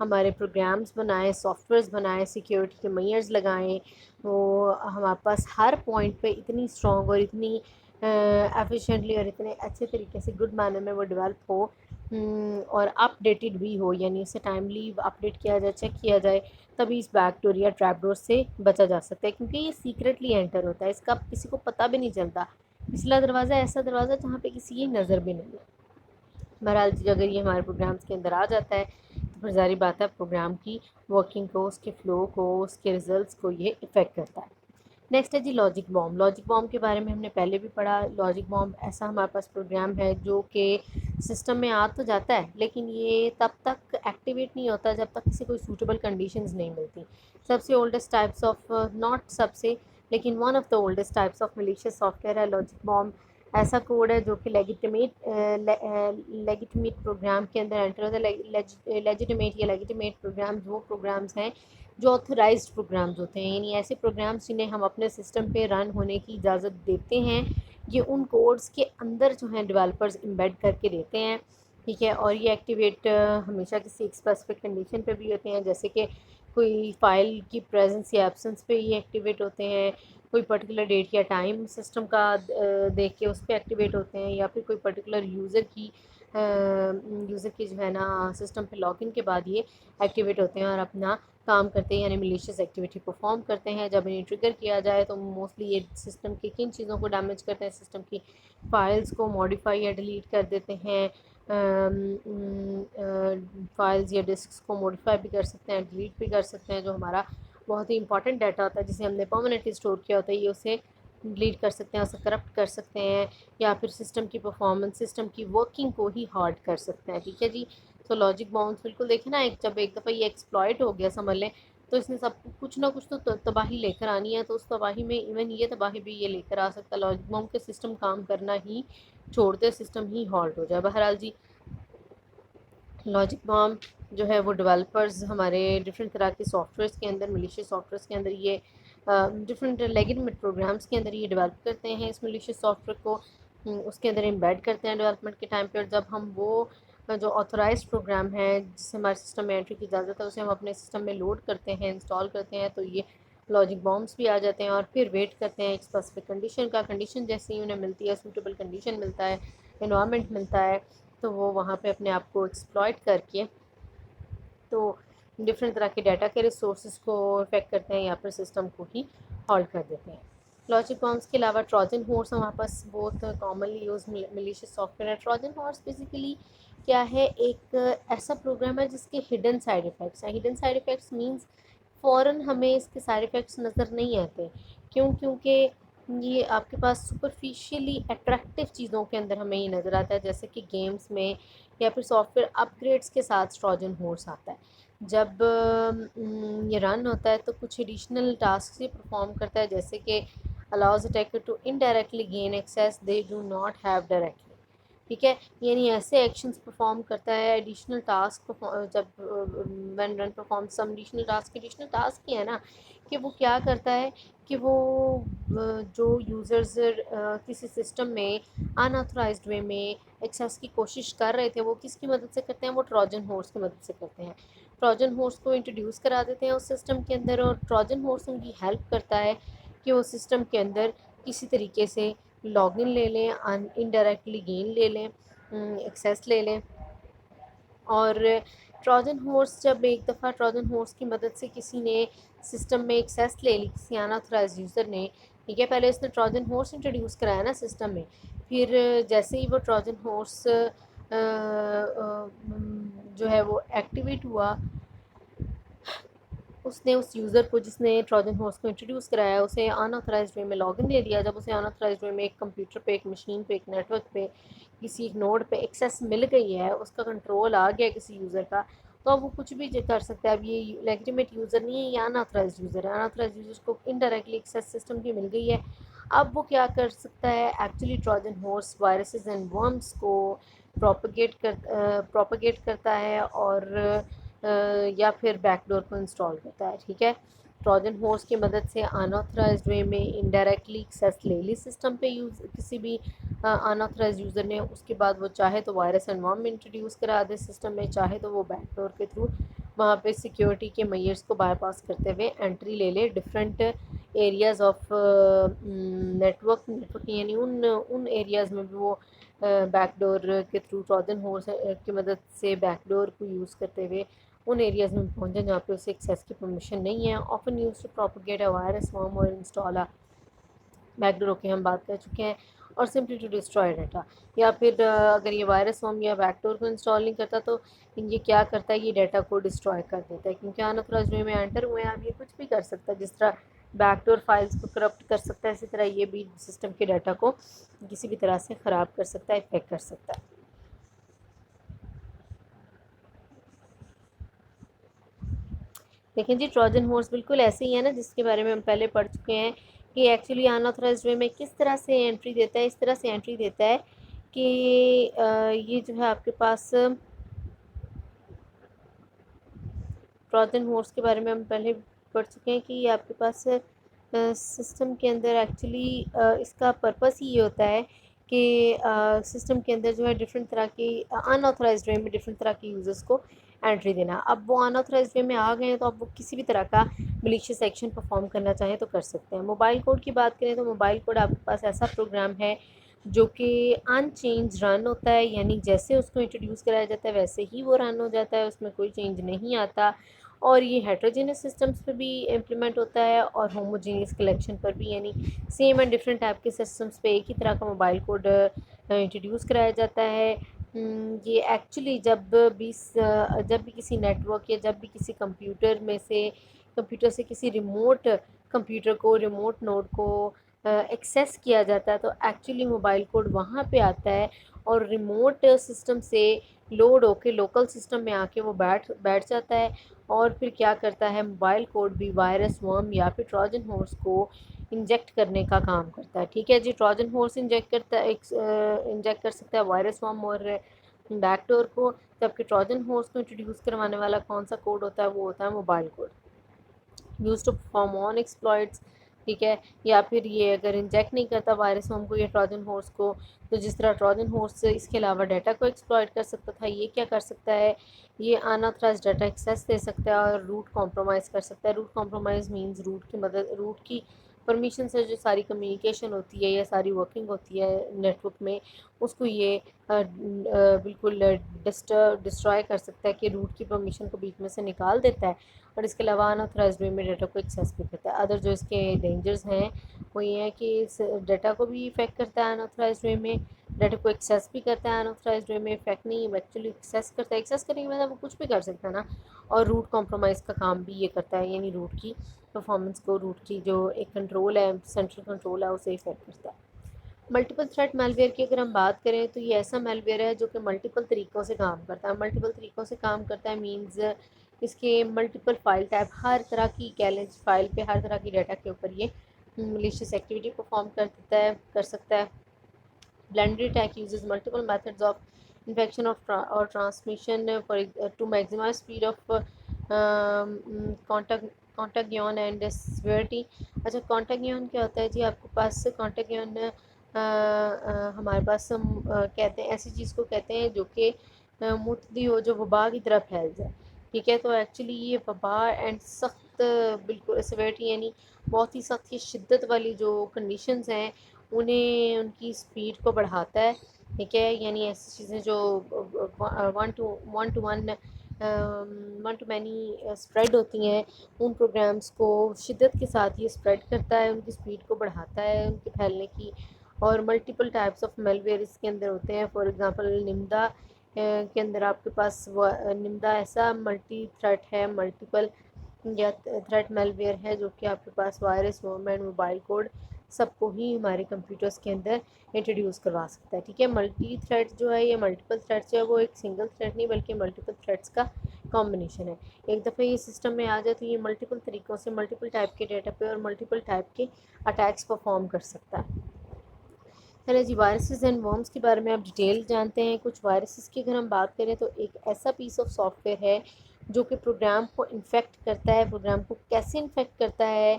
ہمارے پروگرامز بنائیں، soft wears بنائیں، سیکیورٹی کے میئرز لگائیں، وہ ہمارے پاس ہر پوائنٹ پہ اتنی اسٹرانگ اور اتنی ایفیشینٹلی اور اتنے اچھے طریقے سے گڈ مینر میں وہ ڈیولپ ہو اور اپ ڈیٹڈ بھی ہو، یعنی اسے ٹائملی اپڈیٹ کیا جائے، چیک کیا جائے، تبھی اس بیک ڈور یا ٹریپ ڈور سے بچا جا سکتا ہے، کیونکہ یہ سیکرٹلی انٹر ہوتا ہے، اس کا کسی کو پتہ بھی نہیں چلتا۔ پچھلا دروازہ ایسا دروازہ جہاں پہ کسی کی نظر بھی نہیں ہے۔ بہرحال اگر یہ ہمارے پروگرامز کے اندر آ جاتا ہے تو پھر ظاہری بات ہے پروگرام کی ورکنگ کو، اس کے فلو کو، اس کے ریزلٹس کو یہ افیکٹ کرتا ہے۔ نیکسٹ ہے جی لاجک بام۔ لاجک بام کے بارے میں ہم نے پہلے بھی پڑھا۔ لاجک بام ایسا ہمارے پاس پروگرام ہے جو کہ سسٹم میں آ تو جاتا ہے لیکن یہ تب تک ایکٹیویٹ نہیں ہوتا جب تک اسے کوئی سوٹیبل کنڈیشنز نہیں ملتی۔ سب سے اولڈسٹ ٹائپس آف ناٹ سب سے لیکن one of the oldest types of malicious software ہے لاجک بام۔ ایسا کوڈ ہے جو کہ لیگیٹمیٹ پروگرام کے اندر انٹر ہوتا ہے۔ لیجیٹمیٹ یا لیگیٹمیٹ پروگرامز وہ پروگرامز ہیں جو آتھورائزڈ پروگرامز ہوتے ہیں، یعنی ایسے پروگرامز جنہیں ہم اپنے سسٹم پہ رن ہونے کی اجازت دیتے ہیں، یہ ان کوڈز کے اندر جو ہیں ڈیولپرز امبیڈ کر کے دیتے ہیں، ٹھیک ہے، اور یہ ایکٹیویٹ ہمیشہ کسی ایک اسپیسیفک کنڈیشن پہ بھی ہوتے ہیں، جیسے کہ کوئی فائل کی پریزنس یا ایبسنس پہ یہ ایکٹیویٹ ہوتے ہیں، کوئی پرٹیکولر ڈیٹ یا ٹائم سسٹم کا دیکھ کے اس پہ ایکٹیویٹ ہوتے ہیں، یا پھر کوئی پرٹیکولر یوزر کی جو ہے نا سسٹم پہ لاگ ان کے بعد یہ ایکٹیویٹ ہوتے ہیں اور اپنا کام کرتے ہیں، یعنی ملیشیس ایکٹیویٹی پرفارم کرتے ہیں۔ جب انہیں ٹریگر کیا جائے تو موسٹلی یہ سسٹم کی کن چیزوں کو ڈیمیج کرتے ہیں، سسٹم کی فائلز کو ماڈیفائی یا ڈیلیٹ کر دیتے ہیں، فائلز یا ڈسکس کو ماڈیفائی بھی کر سکتے ہیں، ڈیلیٹ بھی کر سکتے ہیں، جو ہمارا بہت ہی امپورٹنٹ ڈیٹا ہوتا ہے جسے ہم نے پرماننٹلی اسٹور کیا ہوتا ہے، یہ اسے ڈیلیٹ کر سکتے ہیں، اسے کرپٹ کر سکتے ہیں، یا پھر سسٹم کی پرفارمنس، سسٹم کی ورکنگ کو ہی ہارڈ کر سکتے ہیں، ٹھیک ہے جی۔ تو لاجک باؤنس بالکل دیکھیں نا، جب ایک دفعہ یہ ایکسپلائٹ ہو گیا سمجھ لیں تو اس نے سب کچھ نہ کچھ تو تباہی لے کر آنی ہے، تو اس تباہی میں ایون یہ تباہی بھی یہ لے کر آ سکتا ہے لاجک باؤنس کے سسٹم کام کرنا ہی چھوڑتے، سسٹم ہی ہالٹ ہو جائے۔ بہرحال جی لاجک بام جو ہے وہ ڈیولپرز ہمارے ڈفرینٹ طرح کے سافٹ ویئرس کے اندر، ملیشیس سافٹ ویئرس کے اندر یہ ڈفرینٹ لیگیٹمیٹ پروگرامس کے اندر یہ ڈیولپ کرتے ہیں اس ملیشیس سافٹ ویئر کو، اس کے اندر امبیڈ کرتے ہیں ڈیولپمنٹ کے ٹائم پہ، اور جب ہم وہ جو آتھورائزڈ پروگرام ہے جسے ہمارے سسٹم میں انٹری کی اجازت ہے اسے ہم اپنے سسٹم میں لوڈ کرتے ہیں، انسٹال کرتے ہیں، تو یہ لاجک بامس بھی آ جاتے ہیں، اور پھر ویٹ کرتے ہیں ایک اسپیسیفک کنڈیشن کا، کنڈیشن جیسے ہی انہیں ملتی ہے، سوٹیبل کنڈیشن ملتا ہے، انوائرمنٹ ملتا ہے، تو وہ وہاں پہ اپنے آپ کو ایکسپلائٹ کر کے تو ڈفرینٹ طرح کے ڈیٹا کے ریسورسز کو افیکٹ کرتے ہیں یا پھر سسٹم کو ہی ہالٹ کر دیتے ہیں۔ لاجک بامس کے علاوہ ٹروجن ہارس ہمارے پاس بہت commonly use malicious software ہے۔ ٹروجن ہارس بیسیکلی کیا ہے، ایک ایسا پروگرام ہے جس کے ہڈن سائیڈ افیکٹس ہیں۔ ہڈن سائیڈ افیکٹس مینس فوراً ہمیں اس کے سائیڈ افیکٹس نظر نہیں آتے، کیونکہ یہ آپ کے پاس سپرفیشلی اٹریکٹیو چیزوں کے اندر ہمیں یہ نظر آتا ہے، جیسے کہ گیمز میں یا پھر سافٹ ویئر اپ گریڈس کے ساتھ ٹروجن ہارس آتا ہے۔ جب یہ رن ہوتا ہے تو کچھ ایڈیشنل ٹاسک یہ پرفارم کرتا ہے، جیسے کہ allows attacker to indirectly gain access they do not have directly، ٹھیک ہے، یعنی ایسے ایکشنز پرفارم کرتا ہے ایڈیشنل ٹاسک، جب when run perform some additional task ہی ہے نا، کہ وہ کیا کرتا ہے کہ وہ جو یوزرز کسی سسٹم میں ان آتھورائزڈ وے میں ایکسیس کی کوشش کر رہے تھے، وہ کس کی مدد سے کرتے ہیں، وہ ٹروجن ہارس کی مدد سے کرتے ہیں۔ ٹروجن ہارس کو انٹروڈیوس کرا دیتے ہیں اس سسٹم کے اندر، اور ٹروجن ہارس ان کی ہیلپ کرتا ہے کہ وہ سسٹم کے اندر کسی طریقے سے لاگ ان لے لیں، انڈائریکٹلی گین لے لیں، ایکسیس لے لیں۔ اور ٹروجن ہارس جب ایک دفعہ ٹروجن ہارس کی مدد سے کسی نے سسٹم میں ایکسیس لے لی، کسی ان آتھورائزڈ یوزر نے، ٹھیک ہے، پہلے اس نے ٹروجن ہارس انٹروڈیوس کرایا نا سسٹم میں، پھر جیسے ہی وہ ٹروجن ہارس جو ہے وہ ایکٹیویٹ ہوا، اس نے اس یوزر کو جس نے ٹروجن ہارس کو انٹروڈیوس کرایا اسے ان آتھورائزڈ وے میں لاگ ان دے دیا۔ جب اسے ان آتھورائزڈ وے میں ایک کمپیوٹر پہ، ایک مشین پہ، ایک نیٹ ورک پہ، کسی ایک نوڈ پہ ایکسیس مل گئی ہے، اس کا کنٹرول آ گیا کسی یوزر کا، تو اب وہ کچھ بھی کر سکتا ہے۔ اب یہ لیجیٹمیٹ یوزر نہیں ہے، یہ ان آتھورائزڈ یوزر ہے، ان آتھورائزڈ یوزر کو انڈائریکٹلی ایکسیس سسٹم کی مل گئی ہے۔ اب وہ کیا کر سکتا ہے، actually Trojan horse viruses and worms کو پروپیگیٹ کرتا ہے، اور یا پھر بیک ڈور کو انسٹال کرتا ہے، ٹھیک ہے۔ ٹروجن ہارس کی مدد سے ان آتھورائزڈ وے میں انڈائریکٹلی ایکسیس لے لی سسٹم پہ کسی بھی ان آتھورائزڈ یوزر نے، اس کے بعد وہ چاہے تو وائرس اینڈ ورم انٹروڈیوس کرا دے سسٹم میں، چاہے تو وہ بیک ڈور کے تھرو وہاں پہ سیکیورٹی کے میئرس کو بائی پاس کرتے ہوئے انٹری لے لے ڈفرینٹ ایریاز آف نیٹورک یعنی ان ایریاز میں بھی وہ بیک ڈور کے تھرو ٹروجن ہورس کی مدد سے بیک ڈور کو یوز کرتے ہوئے ان ایریاز میں پہنچ جائیں جہاں پہ اسے ایکسیس کی پرمیشن نہیں ہے. Often use to propagate a virus worm or install back ڈوروں کی ہم بات کر چکے ہیں. اور سمپلی ٹو ڈسٹرائے ڈیٹا. یا پھر اگر یہ وائرس وارم یا بیک ڈور کو انسٹال نہیں کرتا تو یہ کیا کرتا ہے, یہ ڈیٹا کو ڈسٹرائے کر دیتا ہے, کیونکہ انآتھورائزڈ وے میں انٹر ہوئے ہیں. اب یہ کچھ بھی کر سکتا ہے, جس طرح بیک ڈور فائلز کو کرپٹ کر سکتا ہے, اسی طرح یہ بھی سسٹم کے ڈیٹا کو کسی بھی طرح سے خراب کر سکتا ہے, افیکٹ کر سکتا ہے. دیکھیں جی, ٹروجن ہورس بالکل ایسے ہی ہے نا جس کے بارے میں ہم پہلے پڑھ چکے ہیں کہ ایکچولی انآتھورائزڈ وے میں کس طرح سے انٹری دیتا ہے. اس طرح سے انٹری دیتا ہے کہ یہ جو ہے آپ کے پاس ٹروجن ہورس کے بارے میں ہم پہلے پڑھ چکے ہیں کہ یہ آپ کے پاس سسٹم کے اندر ایکچولی اس کا پرپس ہی یہ ہوتا ہے کہ سسٹم کے اندر جو ہے ڈفرینٹ طرح کی انآتھورائزڈ وے میں ڈفرینٹ طرح کی یوزرس کو انٹری دینا. اب وہ انآتھورائزڈ وے میں آ گئے ہیں تو اب وہ کسی بھی طرح کا ملیشیس ایکشن پرفارم کرنا چاہیں تو کر سکتے ہیں. موبائل کوڈ کی بات کریں تو موبائل کوڈ آپ کے پاس ایسا پروگرام ہے جو کہ ان چینج رن ہوتا ہے, یعنی جیسے اس کو انٹروڈیوس کرایا جاتا ہے ویسے ہی وہ رن ہو جاتا ہے, اس میں کوئی چینج نہیں آتا. اور یہ ہیٹروجینس سسٹمز پہ بھی امپلیمنٹ ہوتا ہے اور ہوموجینس کلیکشن پر بھی, یعنی سیم اینڈ ڈفرینٹ ٹائپ کے سسٹمز پہ ایک ہی طرح کا موبائل کوڈ انٹروڈیوس کرایا جاتا ہے. یہ ایکچولی جب بھی کسی نیٹ ورک یا جب بھی کسی کمپیوٹر سے کسی ریموٹ کمپیوٹر کو, ریموٹ نوڈ کو ایکسیس کیا جاتا ہے تو ایکچولی موبائل کوڈ وہاں پہ آتا ہے اور ریموٹ سسٹم سے لوڈ ہو کے لوکل سسٹم میں آ کے وہ بیٹھ جاتا ہے. اور پھر کیا کرتا ہے, موبائل کوڈ بھی وائرس ورم یا پھر ٹروجن ہورس کو انجیکٹ کرنے کا کام کرتا ہے. ٹھیک ہے جی, ٹروجن ہورس انجیکٹ کر سکتا ہے وائرس ورم اور بیک ڈور کو, جبکہ ٹروجن ہورس کو انٹروڈیوس کروانے والا کون سا کوڈ ہوتا ہے, وہ ہوتا ہے mobile code use to perform on exploits. ٹھیک ہے, یا پھر یہ اگر انجیکٹ نہیں کرتا وائرس ورم کو یا ٹروجن ہورس کو, تو جس طرح ٹروجن ہورس اس کے علاوہ ڈیٹا کو ایکسپلائٹ کر سکتا تھا, یہ کیا کر سکتا ہے, یہ انآتھورائزڈ ڈیٹا ایکسیس دے سکتا ہے اور روٹ کمپرومائز کر سکتا ہے. روٹ کمپرومائز مینز روٹ کی پرمیشن سے جو ساری کمیونیکیشن ہوتی ہے یا ساری ورکنگ ہوتی ہے نیٹ ورک میں, اس کو یہ بالکل ڈسٹرائے کر سکتا ہے کہ روٹ کی پرمیشن کو بیچ میں سے نکال دیتا ہے. اور اس کے علاوہ انآتھورائزڈ وے میں ڈیٹا کو ایکسیس بھی کرتا ہے. ادر جو اس کے ڈینجرز ہیں وہ یہ ہے کہ اس ڈیٹا کو بھی افیکٹ کرتا ہے انآتھورائزڈ وے میں, ڈیٹا کو ایکسیس بھی کرتا ہے انآتھورائزڈ وے میں. افیکٹ نہیں, ایکچولی ایکسیس کرتا ہے, ایکسیس کرنے کے بعد وہ کچھ بھی کر سکتا ہے نا. اور روٹ کمپرومائز کا کام بھی یہ کرتا ہے, یعنی روٹ کی پرفارمنس کو, روٹ کی جو ایک کنٹرول ہے, سینٹرل کنٹرول ہے, اسے افیکٹ کرتا ہے. ملٹیپل تھریٹ میل ویئر کی اگر ہم بات کریں تو یہ ایسا میل ویئر ہے جو کہ ملٹیپل طریقوں سے کام کرتا ہے. ملٹیپل طریقوں سے کام کرتا ہے مینز اس کے ملٹیپل فائل ٹائپ, ہر طرح کی کیلنج فائل پہ ہر طرح کی ڈیٹا کے اوپر یہ ملیشیس ایکٹیویٹی پرفارم کر سکتا ہے. Blended attack uses multiple methods of infection of اور transmission to maximize speed of contagion and severity. اچھا, کانٹاگیون کیا ہوتا ہے جی, آپ کے پاس کانٹاگیون ہمارے پاس ہم کہتے ہیں ایسی چیز کو کہتے ہیں جو کہ متعدی ہو, جو وبا کی طرح پھیل جائے. ٹھیک ہے, تو ایکچولی یہ وبا اینڈ سخت بالکل سیویرٹی یعنی بہت ہی سخت کی شدت والی جو کنڈیشنز ہیں انہیں ان کی اسپیڈ کو بڑھاتا ہے. ٹھیک ہے, یعنی ایسی چیزیں جو ون ٹو مینی اسپریڈ ہوتی ہیں, ان پروگرامس کو شدت کے ساتھ یہ اسپریڈ کرتا ہے, ان کی اسپیڈ کو بڑھاتا ہے, ان کے پھیلنے کی. اور multiple types of malware اس کے اندر ہوتے ہیں. فار ایگزامپل نمدا کے اندر آپ کے پاس نمدا ایسا ملٹی تھریٹ ہے, ملٹیپل یا تھریٹ میل ویئر ہے جو کہ آپ کے پاس virus worm and mobile code سب کو ہی ہمارے کمپیوٹرس کے اندر انٹروڈیوس کروا سکتا ہے. ٹھیک ہے, ملٹی تھریٹ جو ہے یہ ملٹیپل تھریٹ جو ہے وہ ایک سنگل تھریٹ نہیں بلکہ ملٹیپل تھریٹس کا کمبینیشن ہے. ایک دفعہ یہ سسٹم میں آ جائے تو یہ ملٹیپل طریقوں سے ملٹیپل ٹائپ کے ڈیٹا پہ اور ملٹیپل ٹائپ کے اٹیکس پرفارم کر سکتا ہے. چلے جی, وائرسز اینڈ ورمز کے بارے میں آپ ڈیٹیل جانتے ہیں. کچھ وائرسز کی اگر ہم بات کریں تو ایک ایسا پیس آف سافٹ ویئر ہے جو کہ پروگرام کو انفیکٹ کرتا ہے. پروگرام کو کیسے انفیکٹ کرتا ہے,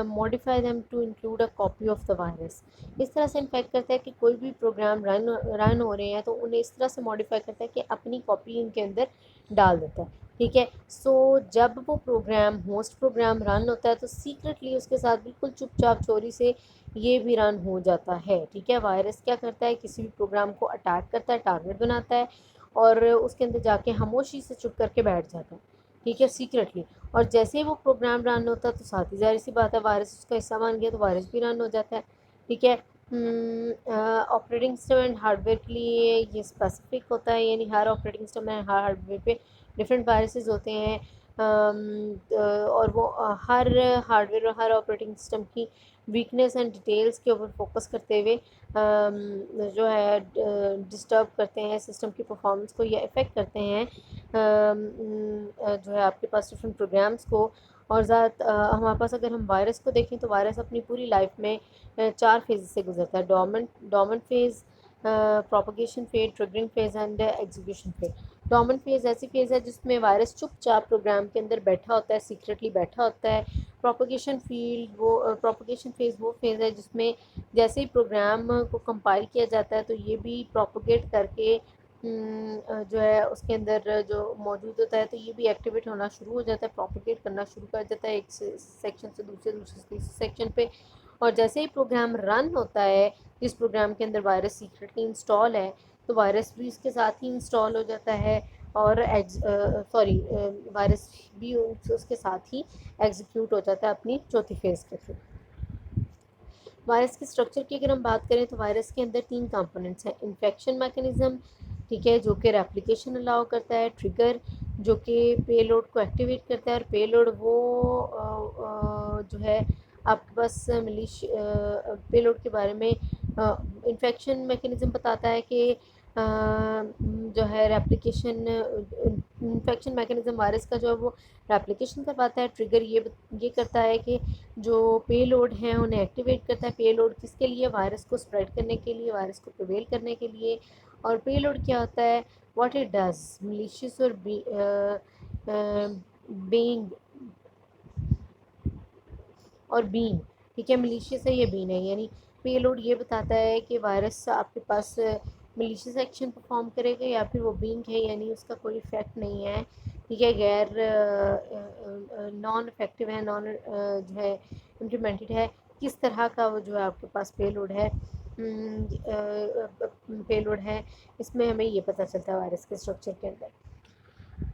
modify them to include a copy of the virus. اس طرح سے انفیکٹ کرتا ہے کہ کوئی بھی پروگرام رن ہو رہے ہیں تو انہیں اس طرح سے ماڈیفائی کرتا ہے کہ اپنی کاپی ان کے اندر ڈال دیتا ہے. ٹھیک ہے. سو جب وہ پروگرام ہوسٹ پروگرام رن ہوتا ہے تو سیکرٹلی اس کے ساتھ بالکل چپ چاپ چوری سے یہ بھی رن ہو جاتا ہے. ٹھیک ہے. وائرس کیا کرتا ہے, کسی بھی پروگرام کو اٹیک کرتا ہے, ٹارگٹ بناتا ہے اور اس کے اندر جا کے خاموشی سے چپ کر کے بیٹھ جاتا ہے. ٹھیک ہے, سیکرٹلی. اور جیسے ہی وہ پروگرام رن ہوتا ہے تو ساتھ ہی ظاہر سی بات ہے وائرس اس کا حصہ بن گیا تو وائرس بھی رن ہو جاتا ہے. ٹھیک ہے. Operating system and hard where کے لیے یہ اسپیسیفک ہوتا ہے, یعنی ہر آپریٹنگ سسٹم میں ہر ہارڈ ویئر پہ ڈفرینٹ وائرسز ہوتے ہیں, اور وہ ہر ہارڈ ویئر اور ہر آپریٹنگ سسٹم کی ویکنیس اینڈ ڈیٹیلز کے اوپر فوکس کرتے ہوئے جو ہے ڈسٹرب کرتے ہیں سسٹم کی پرفارمنس کو یا افیکٹ کرتے ہیں جو ہے آپ کے پاس ڈفرینٹ پروگرامس کو. اور ہمارے پاس اگر ہم وائرس کو دیکھیں تو وائرس اپنی پوری لائف میں 4 فیز سے گزرتا ہے. Dormant phase, propagation phase, triggering phase and execution phase. Dormant phase ایسی فیز ہے جس میں وائرس چپ چاپ پروگرام کے اندر بیٹھا ہوتا ہے, سیکرٹلی بیٹھا ہوتا ہے. پروپیگیشن فیز وہ فیز ہے جس میں جیسے ہی پروگرام کو کمپائل کیا جاتا ہے تو یہ بھی پروپیگیٹ کر کے جو ہے اس کے اندر جو موجود ہوتا ہے تو یہ بھی ایکٹیویٹ ہونا شروع ہو جاتا ہے, پروپیگیٹ کرنا شروع کر دیتا ہے ایک سیکشن سے دوسرے تیسرے سیکشن پہ. اور جیسے ہی پروگرام رن ہوتا ہے جس پروگرام کے اندر وائرس سیکرٹلی انسٹال ہے تو وائرس بھی اس کے ساتھ ہی انسٹال ہو جاتا ہے اور وائرس بھی اس کے ساتھ ہی ایگزیکیوٹ ہو جاتا ہے اپنی چوتھی فیز کے تھرو. وائرس کے اسٹرکچر کی اگر ہم بات کریں تو وائرس کے اندر 3 کمپوننٹس ہیں. انفیکشن میکانزم, ٹھیک ہے, جو کہ ریپلیکیشن الاؤ کرتا ہے. ٹریگر, جو کہ پے لوڈ کو ایکٹیویٹ کرتا ہے. اور پے لوڈ وہ جو ہے آپ کے پاس پے لوڈ کے بارے میں انفیکشن میکانزم بتاتا ہے کہ جو ہے ریپلیکیشن انفیکشن میکانزم وائرس کا جو ہے وہ ریپلیکیشن کرواتا ہے. ٹریگر یہ کرتا ہے کہ جو پے لوڈ ہیں انہیں ایکٹیویٹ کرتا ہے. پے لوڈ کس کے لیے, وائرس کو اسپریڈ کرنے کے لیے, وائرس کو پرویل کرنے کے لیے. اور پے لوڈ کیا ہوتا ہے, واٹ اٹ ڈز, ملیشیس اور بین. ٹھیک ہے, ملیشیس ہے یا بین ہے, یعنی پے لوڈ یہ بتاتا ہے کہ وائرس آپ کے پاس ملیشیس ایکشن پرفارم کرے گا یا پھر وہ بینگ ہے یعنی اس کا کوئی افیکٹ نہیں ہے. ٹھیک ہے, غیر نان افیکٹو ہے, نان جو ہے امپلیمنٹڈ ہے. کس طرح کا وہ جو ہے آپ کے پاس پے لوڈ ہے اس میں ہمیں یہ پتہ چلتا ہے وائرس کے اسٹرکچر کے اندر.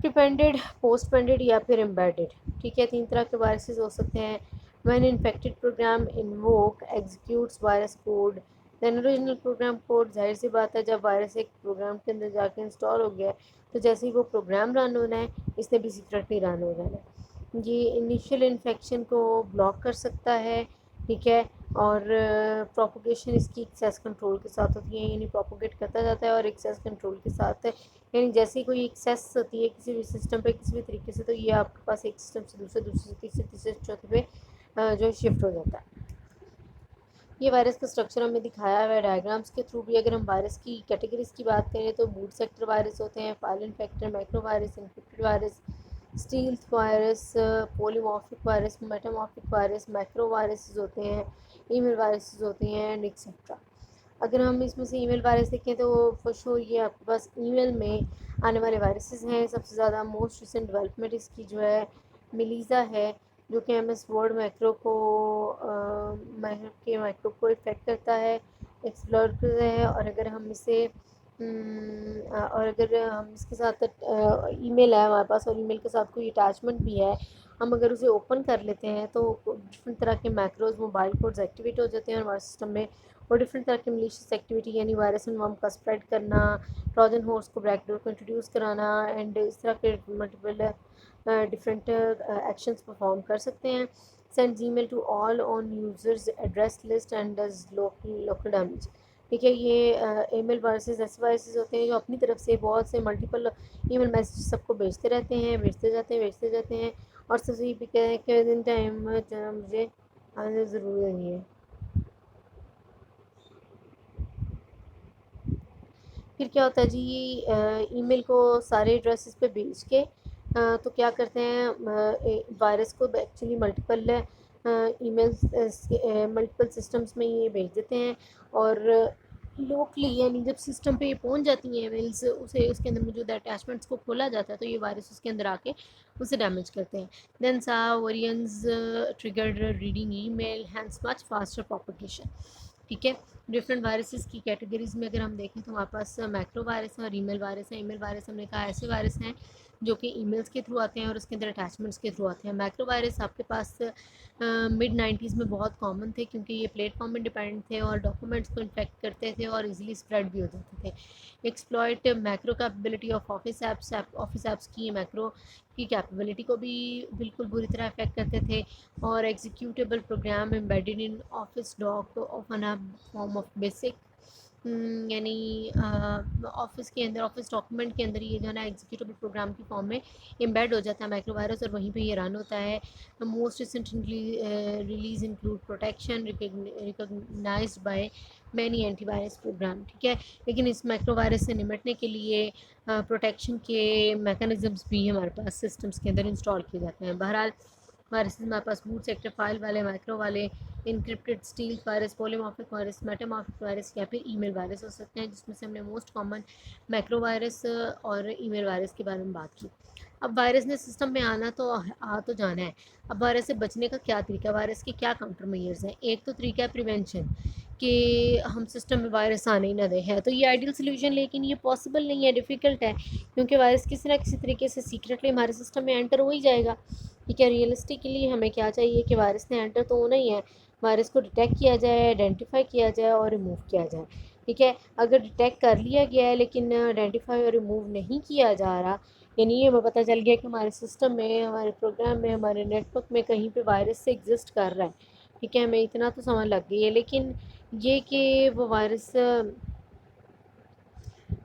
پریپینڈڈ, پوسٹ پینڈڈ یا پھر امبیڈڈ. ٹھیک ہے, 3 طرح کے وائرسز ہو سکتے ہیں. when infected program invoke executes virus code then original program code. ظاہر سی بات ہے جب وائرس ایک پروگرام کے اندر جا کے انسٹال ہو گیا تو جیسے ہی وہ پروگرام رن ہونا ہے اس نے بھی سیکرٹلی رن ہو جانا ہے. یہ انیشیل انفیکشن کو بلاک کر سکتا ہے. ٹھیک ہے, اور پروپوگیشن اس کی ایکسیس کنٹرول کے ساتھ ہوتی ہے, یعنی پروپوگیٹ کرتا جاتا ہے اور ایکسیس کنٹرول کے ساتھ ہے. یعنی جیسے ہی کوئی ایکسیس ہوتی ہے کسی بھی سسٹم پہ کسی بھی طریقے سے تو یہ آپ کے پاس ایک سسٹم سے دوسرے سے تیسرے چوتھے پہ جو شفٹ ہو جاتا ہے. یہ وائرس کا اسٹرکچر ہمیں دکھایا ہوا ہے ڈائیگرامس کے تھرو بھی. اگر ہم وائرس کی کیٹیگریز کی بات کریں تو بوٹ سیکٹر وائرس ہوتے ہیں, file infector, macro virus, encrypted virus, stealth virus, polymorphic virus, metamorphic virus, macro viruses ہوتے ہیں, ای میل وائرسز ہوتے ہیں اینڈ ایکسیٹرا. اگر ہم اس میں سے ای میل وائرس دیکھیں تو فور شور یہ آپ کے پاس ای میل میں آنے والے وائرسز ہیں. سب سے زیادہ موسٹ ریسنٹ ڈیولپمنٹ اس کی جو ہے ملیزا ہے, جو کہ ایم ایس ورڈ مائکرو کو افیکٹ کرتا ہے, ایکسپلور کرتا ہے. اور اگر ہم اس کے ساتھ ای میل ہے ہمارے پاس اور ای میل کے ساتھ کوئی اٹیچمنٹ بھی ہے, ہم اگر اسے اوپن کر لیتے ہیں تو ڈفرنٹ طرح کے میکروز موبائل کوڈز ایکٹیویٹ ہو جاتے ہیں ہمارے سسٹم میں. اور ڈفرنٹ طرح کی ملیشیس ایکٹیویٹی یعنی وائرس انوام کا اسپریڈ کرنا, ٹروجن ہورس کو بیک ڈور کو انٹروڈیوس کرانا اینڈ اس طرح کے ملٹیپل ڈفرینٹ ایکشنز پرفارم کر سکتے ہیں. Sends email to all on users address list and does local damage. ٹھیک ہے, یہ ای میل وائرسز ایسے وائرسز ہوتے ہیں جو اپنی طرف سے بہت سے ملٹیپل ای میل میسیج سب کو بھیجتے رہتے ہیں, بھیجتے جاتے ہیں اور سب سے یہ بھی کہتے ہیں کہ ون ٹائم مجھے آنے ضرور نہیں ہے. پھر کیا ہوتا ہے جی, ای میل کو سارے ایڈریسز پہ بھیج کے تو کیا کرتے ہیں وائرس کو actually multiple e mails multiple systems میں یہ بھیج دیتے ہیں. اور لوکلی یعنی جب سسٹم پہ یہ پہنچ جاتی ہیں ایمیلز، اسے اس کے اندر موجود اٹیچمنٹس کو کھولا جاتا ہے تو یہ وائرس اس کے اندر آ کے اسے ڈیمیج کرتے ہیں. دین سا ویرینز ٹریگرڈ ریڈنگ ای میل ہینس مچ فاسٹر پروپیگیشن. ٹھیک ہے. ڈفرینٹ وائرسز کی کیٹیگریز میں اگر ہم دیکھیں تو ہمارے پاس میکرو وائرس ہے اور ای میل وائرس ہے. ای میل وائرس ہم نے کہا ایسے وائرس ہیں جو کہ ای میلس کے تھرو آتے ہیں اور اس کے اندر اٹیچمنٹس کے تھرو آتے ہیں. میکرو وائرس آپ کے پاس مڈ 90s میں بہت کامن تھے کیونکہ یہ پلیٹ فارم میں ڈیپینڈ تھے اور ڈاکومنٹس کو انفیکٹ کرتے تھے اور ایزیلی اسپریڈ بھی ہو جاتے تھے. Exploit macro capability of office apps کی میکرو کی کیپیبلٹی کو بھی بالکل بری طرح افیکٹ کرتے تھے. اور executable program embedded in office doc of an form of Basic یعنی آفس کے اندر آفس ڈاکومنٹ کے اندر یہ جو ہے نا ایگزیکیوٹیبل پروگرام کی فارم میں امبیڈ ہو جاتا ہے میکرو وائرس اور وہیں پہ یہ رن ہوتا ہے. Most recently release include protection recognised by many anti virus program. ٹھیک ہے. لیکن اس میکرو وائرس سے نمٹنے کے لیے پروٹیکشن کے میکانزمس بھی ہمارے پاس سسٹمس کے اندر انسٹال کیے جاتے ہیں. بہرحال وائرسز ہمارے پاس بوٹ سیکٹر فائل والے مائکرو والے encrypted stealth virus polymorphic virus metamorphic virus یا پھر ای میل وائرس ہو سکتے ہیں جس میں سے ہم نے موسٹ کامن میکرو وائرس اور ای میل وائرس کے بارے میں بات کی. اب وائرس نے سسٹم میں آنا تو تو جانا ہے. اب وائرس سے بچنے کا کیا طریقہ، وائرس کے کیا کاؤنٹر میئرز ہیں. ایک تو طریقہ ہے پریونشن کہ ہم سسٹم میں وائرس آنے ہی نہ دیں. ہے تو یہ آئیڈیل سلیوشن لیکن یہ پاسبل نہیں ہے، ڈیفیکلٹ ہے کیونکہ وائرس کسی نہ کسی طریقے سے سیکریٹلی ہمارے سسٹم میں انٹر ہو ہی جائے گا. ٹھیک ہے. ریئلسٹکلی ہمیں کیا چاہیے کہ وائرس نے انٹر تو ہونا ہی ہے، وائرس کو ڈیٹیکٹ کیا جائے، آئیڈینٹیفائی کیا جائے اور ریموو کیا جائے. ٹھیک ہے. اگر ڈیٹیکٹ کر لیا گیا ہے لیکن آئیڈینٹیفائی اور ریموو نہیں کیا جا رہا، یعنی یہ ہمیں پتہ چل گیا کہ ہمارے سسٹم میں، ہمارے پروگرام میں، ہمارے نیٹ ورک میں کہیں پہ وائرس سے ایگزسٹ کر رہا ہے. ٹھیک ہے. ہمیں اتنا تو سمجھ لگ گئی ہے. لیکن یہ کہ وہ وائرس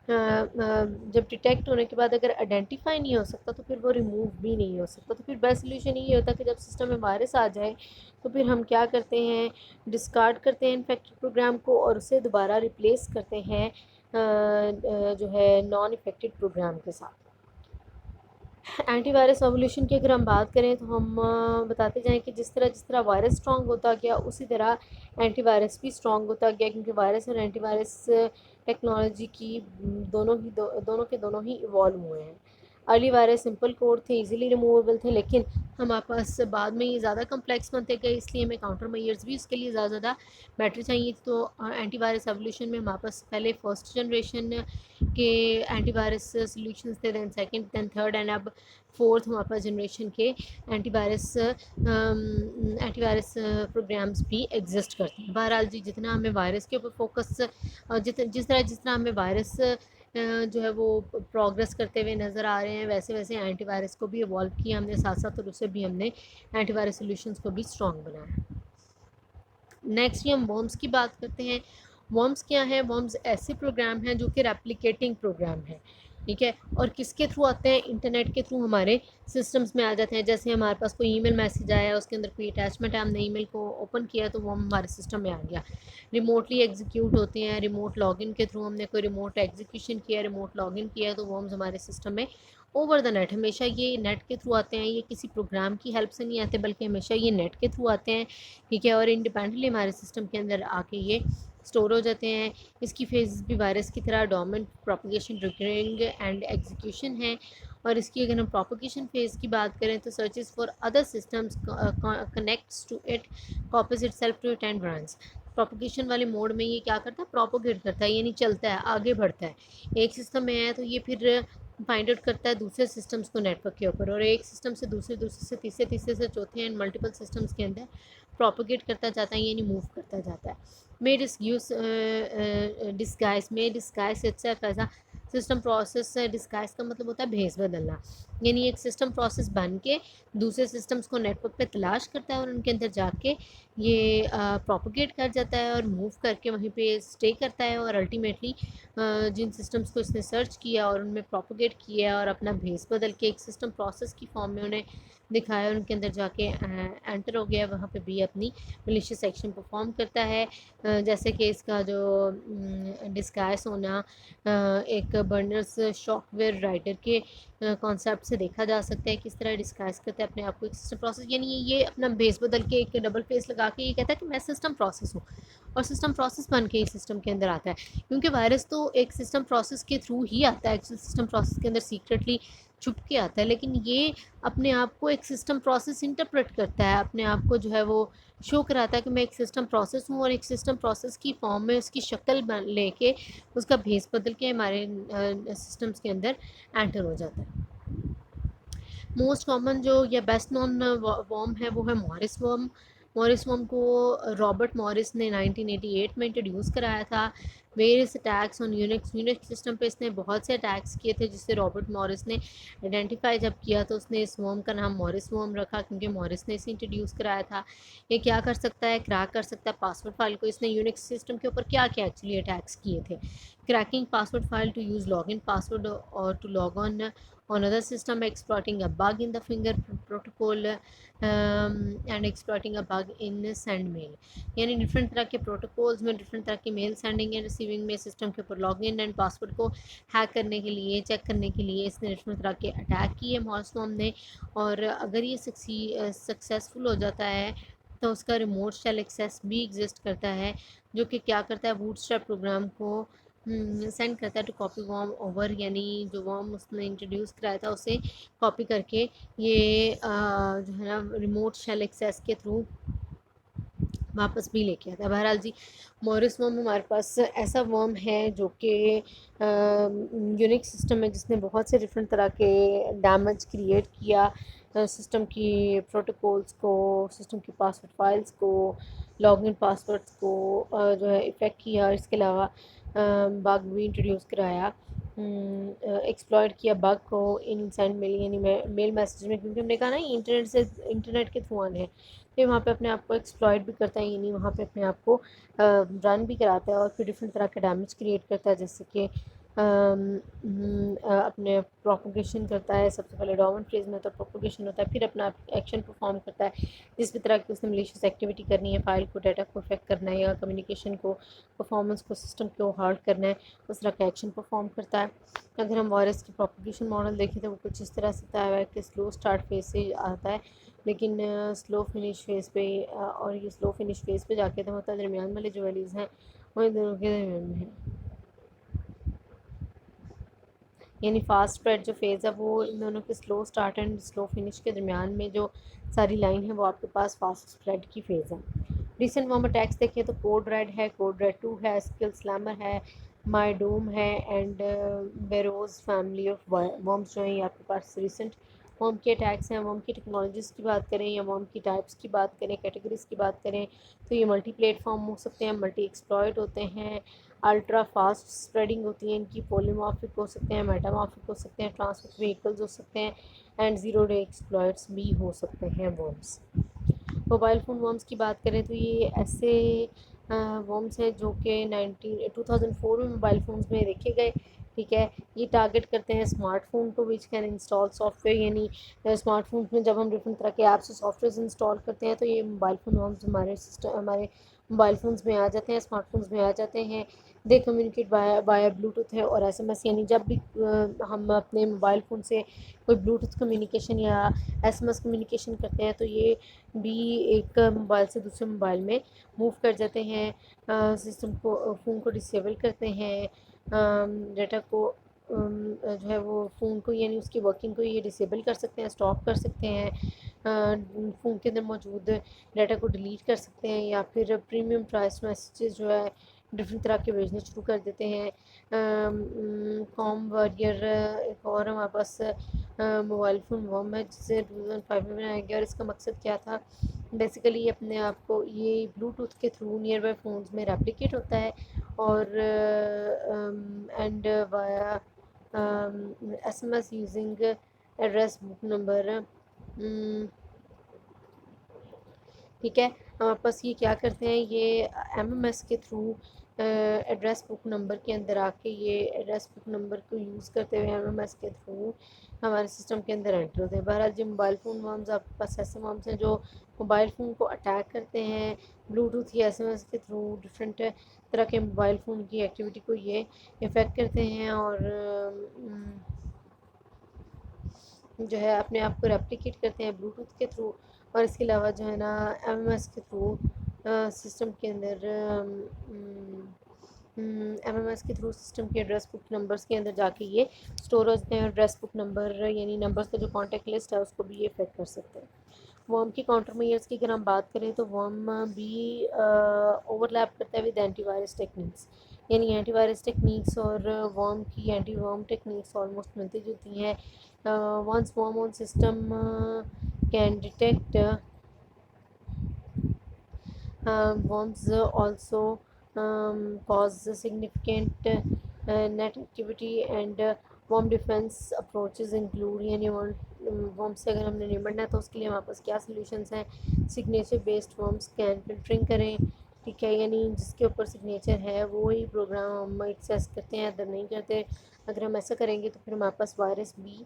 جب ڈیٹیکٹ ہونے کے بعد اگر آئیڈینٹیفائی نہیں ہو سکتا تو پھر وہ ریموو بھی نہیں ہو سکتا. تو پھر بیسٹ سلیوشن یہ ہوتا ہے کہ جب سسٹم میں وائرس آ جائے تو پھر ہم کیا کرتے ہیں، ڈسکارڈ کرتے ہیں انفیکٹڈ پروگرام کو اور اسے دوبارہ ریپلیس کرتے ہیں جو ہے نان افیکٹڈ پروگرام کے ساتھ. اینٹی وائرس ایولیوشن کی اگر ہم بات کریں تو ہم بتاتے جائیں کہ جس طرح وائرس اسٹرانگ ہوتا گیا اسی طرح اینٹی وائرس بھی اسٹرانگ ہوتا گیا کیونکہ وائرس اور اینٹی وائرس ٹیکنالوجی کی دونوں ہی ایوالو ہوئے ہیں. ارلی وائرس سمپل کوڈ تھے، ایزیلی ریموویبل تھے، لیکن ہمارے پاس بعد میں یہ زیادہ کمپلیکس بنتے گئے اس لیے ہمیں کاؤنٹر میئرز بھی اس کے لیے زیادہ بیٹر چاہیے. تو اینٹی وائرس ایولیوشن میں ہمارے پاس پہلے فرسٹ جنریشن کے اینٹی وائرس سلیوشنز تھے، then second, then third and اب فورتھ ہمارے پاس جنریشن کے اینٹی وائرس پروگرامز بھی ایگزسٹ کرتے ہیں. بہرحال جی جتنا ہمیں وائرس کے اوپر فوکس جس طرح ہمیں وائرس جو ہے وہ پروگرس کرتے ہوئے نظر آ رہے ہیں ویسے ویسے اینٹی وائرس کو بھی ایوالو کیا ہم نے ساتھ ساتھ اور اسے بھی ہم نے اینٹی وائرس سلیوشنز کو بھی اسٹرانگ بنایا. نیکسٹ ہم ورمز کی بات کرتے ہیں. ورمز کیا ہیں؟ ورمز ایسے پروگرام ہیں جو کہ ریپلیکیٹنگ پروگرام ہیں. ٹھیک ہے. اور کس کے تھرو آتے ہیں؟ انٹرنیٹ کے تھرو ہمارے سسٹمز میں آ جاتے ہیں. جیسے ہمارے پاس کوئی ای میل میسیج آیا، اس کے اندر کوئی اٹیچمنٹ ہے، ہم نے ای میل کو اوپن کیا تو وہ ہمارے سسٹم میں آ گیا. ریموٹلی ایگزیکیوٹ ہوتے ہیں، ریموٹ لاگ ان کے تھرو ہم نے کوئی ریموٹ ایگزیکیوشن کیا، ریموٹ لاگ ان کیا تو ورمز ہمارے سسٹم میں اوور دا نیٹ ہمیشہ یہ نیٹ کے تھرو آتے ہیں. یہ کسی پروگرام کی ہیلپ سے نہیں آتے بلکہ ہمیشہ یہ نیٹ کے تھرو آتے ہیں. ٹھیک ہے. اور انڈیپینڈنٹلی ہمارے سسٹم کے اندر آ کے یہ اسٹور ہو جاتے ہیں. اس کی فیز بھی وائرس کی طرح dormant, propagation, triggering and execution ہے. اور اس کی اگر ہم پروپیگیشن فیز کی بات کریں تو searches for other systems connects to it, copies itself to it and runs. Propagation والے موڈ میں یہ کیا کرتا ہے؟ پروپوگیٹ کرتا ہے، یعنی چلتا ہے، آگے بڑھتا ہے. ایک سسٹم میں ہے تو یہ پھر فائنڈ آؤٹ کرتا ہے دوسرے سسٹمز کو نیٹ ورک کے اوپر، اور ایک سسٹم سے دوسرے سے تیسرے سے چوتھے اینڈ ملٹیپل سسٹمز کے اندر پروپوگیٹ کرتا جاتا ہے، یعنی موو کرتا جاتا ہے. may disguise itself as a system process. Disguise کا مطلب ہوتا ہے بھیس بدلنا، یعنی ایک سسٹم پروسیس بن کے دوسرے سسٹمز کو نیٹ ورک پہ تلاش کرتا ہے اور ان کے اندر جا کے یہ پروپوگیٹ کر جاتا ہے اور موو کر کے وہیں پہ اسٹے کرتا ہے. اور الٹیمیٹلی جن سسٹمز کو اس نے سرچ کیا اور ان میں پروپوگیٹ کیا اور اپنا بھیس بدل کے ایک سسٹم پروسیس کی فارم میں انہیں دکھایا اور ان کے اندر جا کے انٹر ہو گیا، وہاں پہ بھی اپنی ملیشیس ایکشن پرفارم کرتا ہے. جیسے کہ اس کا جو ڈسگائز ہونا ایک برنرز شاک ویئر رائٹر کے کانسیپٹ سے دیکھا جا سکتا ہے، کس طرح ڈسگائز کرتا ہے اپنے آپ کو ایک سسٹم پروسیس. یعنی یہ اپنا بیس بدل کے ایک ڈبل فیس لگا کے یہ کہتا ہے کہ میں سسٹم پروسیس ہوں اور سسٹم پروسیس بن کے ہی سسٹم کے اندر آتا ہے، کیونکہ وائرس تو ایک سسٹم پروسیس کے تھرو ہی آتا ہے، سسٹم پروسیس کے اندر سیکرٹلی چھپ کے آتا ہے، لیکن یہ اپنے آپ کو ایک سسٹم پروسیس انٹرپریٹ کرتا ہے، اپنے آپ کو جو ہے وہ شو کراتا ہے کہ میں ایک سسٹم پروسیس ہوں، اور ایک سسٹم پروسیس کی فارم میں اس کی شکل لے کے اس کا بھیس بدل کے ہمارے سسٹمز کے اندر انٹر ہو جاتا ہے۔ موسٹ کامن جو یا بیسٹ نون وارم ہے وہ ہے مورس ورم۔ مورس ورم کو رابرٹ مورس نے 1988 میں انٹروڈیوس کرایا تھا۔ Various attacks on Unix system پہ اس نے بہت سے اٹیکس کیے تھے، جس سے رابرٹ مورس نے آئیڈینٹیفائی جب کیا تو اس نے اس ورم کا نام مورس ورم رکھا، کیونکہ مورس نے اسے انٹروڈیوس کرایا تھا۔ یہ کیا کر سکتا ہے؟ کریک کر سکتا ہے پاسورڈ فائل کو۔ اس نے یونکس سسٹم کے اوپر کیا کیا ایکچولی اٹیکس کیے تھے؟ Cracking password file to use login password or to log on another system, exploiting a bug in the finger protocol and exploiting a bug in send mail. یعنی different طرح کے protocols میں different طرح کی میل sending and receiving میں system کے اوپر log in and password کو ہیک کرنے کے لیے، چیک کرنے کے لیے اس نے ڈفرینٹ طرح کے اٹیک کیے مورس ورم نے۔ اور اگر یہ سکسیزفل ہو جاتا ہے تو اس کا ریموٹ شیل ایکسیس بھی ایگزسٹ کرتا ہے، جو کہ کیا کرتا ہے بوٹ اسٹریپ پروگرام کو سینڈ کرتا ہے ٹو کاپی وارم اوور، یعنی جو وارم اس نے انٹروڈیوس کرایا تھا اسے کاپی کر کے یہ جو ہے نا ریموٹ شیل ایکسیس کے تھرو واپس بھی لے کے آتا ہے۔ بہرحال جی، مورس ورم ہمارے پاس ایسا ورم ہے جو کہ یونک سسٹم ہے، جس نے بہت سے ڈفرینٹ طرح کے ڈیمیج کریٹ کیا سسٹم کی پروٹوکولز کو، سسٹم کی پاسورڈ فائلز کو، لاگ ان پاسورڈز کو جو ہے افیکٹ کیا، اور اس کے علاوہ بگ بھی انٹروڈیوس کرایا، ایکسپلائٹ کیا بگ کو ان سینڈ میل، یعنی میل میسیج میں، کیونکہ ہم نے کہا نا یہ انٹرنیٹ کے تھرو آنے ہیں، پھر وہاں پہ اپنے آپ کو ایکسپلائٹ بھی کرتا ہے، یعنی وہاں پہ اپنے آپ کو رن بھی کراتا ہے، اور پھر ڈفرینٹ طرح کا ڈیمیج کریٹ کرتا ہے، جیسے کہ اپنے پروپوگیشن کرتا ہے۔ سب سے پہلے ڈورمنٹ فیز میں تو پروپوگیشن ہوتا ہے، پھر اپنا ایکشن پرفارم کرتا ہے، جس بھی طرح کی اس نے ملیشیس ایکٹیویٹی کرنی ہے، فائل کو، ڈیٹا کو افیکٹ کرنا ہے، یا کمیونیکیشن کو، پرفارمنس کو، سسٹم کو ہارڈ کرنا ہے، اس طرح کا ایکشن پرفارم کرتا ہے۔ اگر ہم وائرس کی پروپوگیشن ماڈل دیکھیں تو وہ کچھ اس طرح سے ہوتا ہے کہ سلو اسٹارٹ فیز سے آتا ہے، لیکن سلو فنش فیز پہ، اور یہ سلو فنش فیز پہ جا کے تو ہوتا ہے، درمیان والے جو ویلیز ہیں وہ ان دونوں کے درمیان میں ہیں، یعنی فاسٹ اسپریڈ جو فیز ہے وہ ان دونوں کے سلو اسٹارٹ اینڈ سلو فنش کے درمیان میں جو ساری لائن ہے وہ آپ کے پاس فاسٹ اسپریڈ کی فیز ہے۔ ریسنٹ وارم اٹیکس دیکھیں تو کوڈ ریڈ ہے، کوڈ ریڈ 2 ہے، اسکل سلیمر ہے، مائی ڈوم ہے، اینڈ بیروز فیملی آف وارمس جو ہیں یہ آپ کے پاس ریسنٹ وارم کے اٹیکس ہیں۔ وارم کی ٹیکنالوجیز کی بات کریں یا وارم کی ٹائپس کی بات کریں، کیٹیگریز کی بات کریں تو یہ ملٹی پلیٹ فارم ہو سکتے ہیں، ملٹی ایکسپلائٹ ہوتے ہیں، الٹرا فاسٹ اسپریڈنگ ہوتی ہیں، ان کی پولیمارفک ہو سکتے ہیں، میٹامارفک ہو سکتے ہیں، ٹرانسفر ویکلز ہو سکتے ہیں، اینڈ زیرو ڈے ایکسپلائٹس بھی ہو سکتے ہیں ورمس۔ موبائل فون ورمس کی بات کریں تو یہ ایسے ورمس ہیں جو کہ 2004 میں موبائل فونز میں دیکھے گئے، ٹھیک ہے۔ یہ ٹارگٹ کرتے ہیں اسمارٹ فون کو، which can install soft where, یعنی اسمارٹ فونز میں جب ہم ڈفرینٹ طرح کے ایپس اور سافٹ ویئرز انسٹال کرتے ہیں تو یہ موبائل فون ورمز ہمارے موبائل فونز میں آ جاتے ہیں، اسمارٹ فونز میں آ جاتے ہیں۔ دے کمیونیکیٹ وایا بلوٹوتھ ہے اور ایس ایم ایس، یعنی جب بھی ہم اپنے موبائل فون سے کوئی بلوٹوتھ کمیونیکیشن یا ایس ایم ایس کمیونیکیشن کرتے ہیں تو یہ بھی ایک موبائل سے دوسرے موبائل میں موو کر جاتے ہیں، سسٹم کو، فون کو ڈسیبل کرتے ہیں، ڈیٹا کو جو ہے وہ فون کو، یعنی اس کی ورکنگ کو یہ ڈسیبل کر سکتے ہیں، اسٹاپ کر سکتے ہیں، فون کے اندر موجود ڈیٹا کو ڈیلیٹ کر سکتے ہیں، یا پھر پریمیم پرائس میسیجز جو ہے ڈفرینٹ طرح کے بھیجنے شروع کر دیتے ہیں۔ کام واریئر ایک اور ہمارے پاس موبائل فون ورم ہے، جسے 2005 میں بنایا گیا، اور اس کا مقصد کیا تھا؟ بیسیکلی اپنے آپ کو یہ بلوٹوتھ کے تھرو نیئر بائی فونز میں ریپلیکیٹ ہوتا ہے، اور and via S M S using address book number, ٹھیک ہے۔ ہمارے پاس یہ کیا کرتے ہیں، یہ ایم ایم ایس کے تھرو ایڈریس بک نمبر کے اندر آ کے یہ ایڈریس بک نمبر کو یوز کرتے ہوئے ایم ایم ایس کے تھرو ہمارے سسٹم کے اندر انٹر ہوتے ہیں۔ بہرحال جو موبائل فون ورمز آپ کے پاس ایسے ورمز ہیں جو موبائل فون کو اٹیک کرتے ہیں بلوٹوتھ یا ایس ایم ایس کے تھرو، ڈفرینٹ طرح کے موبائل فون کی ایکٹیویٹی کو یہ افیکٹ کرتے ہیں، اور جو ہے اپنے آپ کو ریپلیکیٹ کرتے ہیں بلوٹوتھ کے تھرو، اور اس کے علاوہ جو ہے نا ایم ایم ایس کے تھرو سسٹم کے اندر ایم ایم ایس کے تھرو سسٹم کے ایڈریس بک نمبرس کے اندر جا کے یہ اسٹور ہو جاتے ہیں. ایڈریس بک نمبر یعنی نمبرس کا جو کانٹیکٹ لسٹ ہے اس کو بھی یہ افیکٹ کر سکتے ہیں. ورم کی کاؤنٹر میئرس کی اگر ہم بات کریں تو ورم بھی اوور لیپ کرتا ہے ود اینٹی وائرس ٹیکنیکس. یعنی اینٹی وائرس ٹیکنیکس اور ورم کی اینٹی ورم ٹیکنیکس آلموسٹ ملتی جلتی ہیں. Once worm on system can detect worms also cause significant net activity and worm defense approaches include یعنی worm سے اگر ہم نے نمٹنا ہے تو اس کے لیے ہمارے پاس کیا سلیوشنس ہیں. Signature based worm scan filtering کریں, ٹھیک ہے, یعنی جس کے اوپر سگنیچر ہے وہی پروگرام ہم ایکسیس کرتے ہیں, ادر نہیں کرتے. اگر ہم ایسا کریں گے تو پھر ہمارے پاس وائرس بھی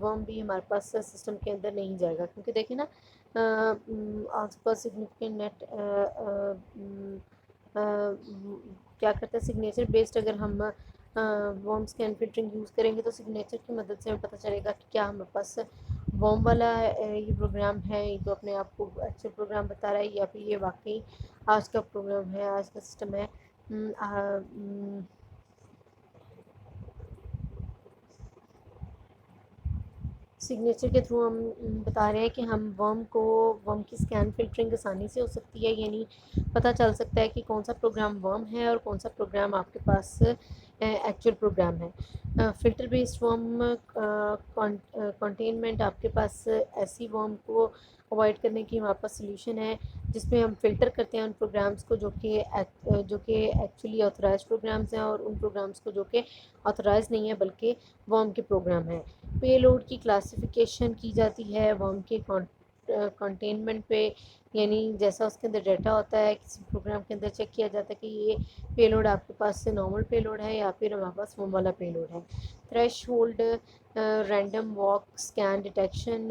ورم بھی ہمارے پاس سسٹم کے اندر نہیں جائے گا, کیونکہ دیکھیں نا آس پاس سگنیفیکینٹ نیٹ کیا کرتا ہے سگنیچر بیسڈ. اگر ہم ورم اسکین فلٹرنگ یوز کریں گے تو سگنیچر کی مدد سے ہمیں پتہ چلے گا کہ کیا ہمارے پاس ورم والا یہ پروگرام ہے, یہ تو اپنے آپ کو اچھے پروگرام بتا رہا ہے, یا پھر یہ واقعی آج کا پروگرام ہے, آج کا سسٹم ہے. سگنیچر کے تھرو ہم بتا رہے ہیں کہ ہم ورم کی اسکین فلٹرنگ آسانی سے ہو سکتی ہے, یعنی پتہ چل سکتا ہے کہ کون سا پروگرام ورم ہے اور کون سا پروگرام آپ کے پاس ایکچوئل پروگرام ہے. فلٹر بیسڈ ورم کنٹینمنٹ آپ کے پاس ایسی ورم کو اوائڈ کرنے کی ہمارے پاس سلیوشن ہے جس میں ہم فلٹر کرتے ہیں ان پروگرامز کو جو کہ ایکچولی آتھورائز پروگرامز ہیں, اور ان پروگرامز کو جو کہ آتھورائز نہیں ہے بلکہ ورم کے پروگرام ہیں. پے لوڈ کی کلاسیفیکیشن کی جاتی ہے ورم کے کنٹینمنٹ پہ, یعنی جیسا اس کے اندر ڈیٹا ہوتا ہے کسی پروگرام کے اندر چیک کیا جاتا ہے کہ یہ پے لوڈ آپ کے پاس سے نارمل پے لوڈ ہے یا پھر ہمارے پاس ورم والا پے لوڈ ہے. Threshold random walk scan detection,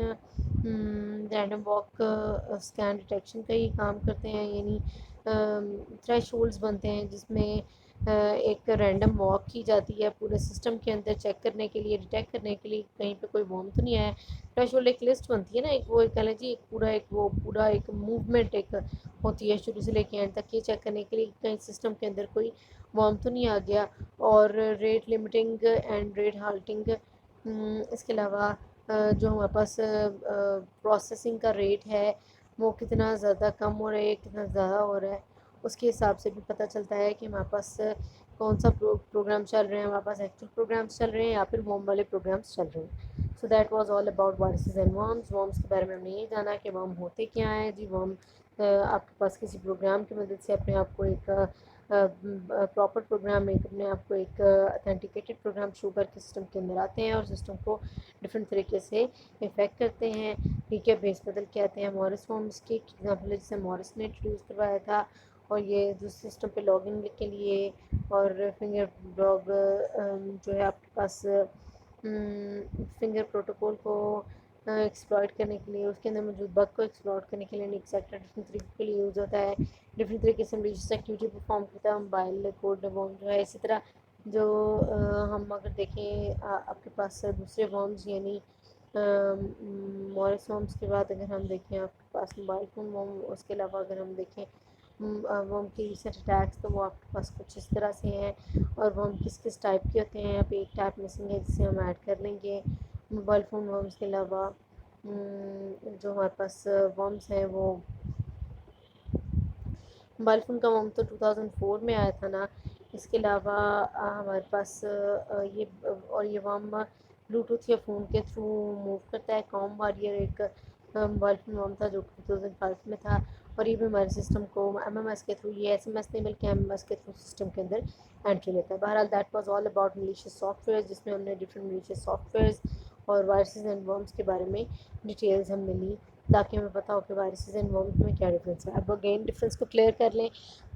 random walk scan detection کا ہی کام کرتے ہیں, یعنی تھریش ہولڈز بنتے ہیں جس میں ایک رینڈم واک کی جاتی ہے پورے سسٹم کے اندر چیک کرنے کے لیے, ڈیٹیکٹ کرنے کے لیے کہیں پہ کوئی ورم تو نہیں آیا ہے. تھریش ہولڈ ایک لسٹ بنتی ہے نا, ایک وہ کہہ لیں جی ایک پورا ایک موومنٹ ایک ہوتی ہے شروع سے لے کے اینڈ تک, یہ چیک کرنے کے لیے کہیں سسٹم کے اندر کوئی ورم تو نہیں آ گیا. اور ریٹ لمٹنگ اینڈ ریٹ ہالٹنگ, اس کے علاوہ جو ہمارے پاس پروسیسنگ کا ریٹ ہے وہ کتنا زیادہ کم ہو رہا ہے کتنا زیادہ ہو رہا ہے, اس کے حساب سے بھی پتہ چلتا ہے کہ ہمارے پاس کون سا پروگرام چل رہے ہیں, ہمارے پاس ایکچوئل پروگرامس چل رہے ہیں یا پھر ورم والے پروگرامس چل رہے ہیں. So that was all about viruses and worms. Worms کے بارے میں ہم نے یہ جانا کہ ورم ہوتے کیا ہیں. جی ورم آپ کے پاس کسی پروگرام کی مدد سے اپنے آپ کو ایک پراپر پروگرام ایک اپنے آپ کو ایک اتھینٹیکیٹڈ پروگرام شو کر کے سسٹم کے اندر آتے ہیں اور سسٹم کو ڈفرینٹ طریقے سے افیکٹ کرتے ہیں, ٹھیک ہے. بیس بدل کے آتے ہیں. مورس ورمز کی ایگزامپل ہے جسے مورس نے انٹروڈیوس کروایا تھا, اور یہ دوسرے سسٹم پہ لاگ ان کے لیے, اور فنگر ڈاگ جو ہے آپ کے پاس فنگر پروٹوکول کو ایکسپلائٹ کرنے کے لیے, اس کے اندر موجود بگ کو ایکسپلائٹ کرنے کے لیے ایکسیکٹرا ڈفرینٹ طریقے کے لیے یوز ہوتا ہے. ڈفرینٹ طریقے سے ملیشیس ایکٹیویٹی پرفارم کرتا ہے. موبائل کوڈ ورم جو ہے, اسی طرح جو ہم اگر دیکھیں آپ کے پاس دوسرے ورمز یعنی مورس ورمز کے بعد اگر ہم دیکھیں آپ کے پاس موبائل فون ورم, اس کے علاوہ اگر ہم دیکھیں ورم کی ریسنٹ اٹیکس تو وہ آپ کے پاس کچھ اس طرح سے ہیں, اور ورم کس ٹائپ کے ہوتے ہیں. اب ایک ٹائپ مسنگ ہے جسے ہم ایڈ کر لیں گے. موبائل فون ورمز کے علاوہ جو ہمارے پاس ورمز ہیں وہ موبائل فون کا ورم تو 2004 میں آیا تھا نا. اس کے علاوہ ہمارے پاس یہ ورم بلوٹوتھ یا فون کے تھرو موو کرتا ہے. کام واریئر ایک موبائل فون ورم تھا جو 2005 میں تھا, اور یہ بھی ہمارے سسٹم کو ایم ایم ایس کے تھرو, یہ ایس ایم ایس نہیں بلکہ ایم ایم ایس کے تھرو سسٹم کے اندر انٹری لیتا ہے. بہرحال that was all about malicious soft where, جس میں ہم نے ڈفرینٹ ملیشیس سافٹ ویئرز اور وائرسز اینڈ ورمز کے بارے میں ڈیٹیلز ہم نے لی تاکہ ہمیں پتہ ہو کہ وائرسز اینڈ ورمز میں کیا ڈفرینس ہے. اب اگین ڈفرینس کو کلیئر کر لیں.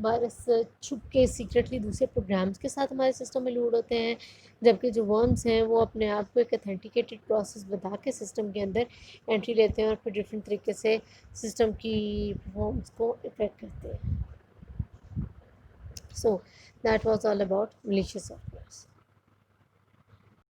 وائرس چھپ کے سیکریٹلی دوسرے پروگرامز کے ساتھ ہمارے سسٹم میں لوڈ ہوتے ہیں, جبکہ جو ورمز ہیں وہ اپنے آپ کو ایک اتھینٹیکیٹڈ پروسیس بتا کے سسٹم کے اندر انٹری لیتے ہیں اور پھر ڈفرینٹ طریقے سے سسٹم کی پرفارمنس کو افیکٹ کرتے ہیں. So that was all about malicious soft wears.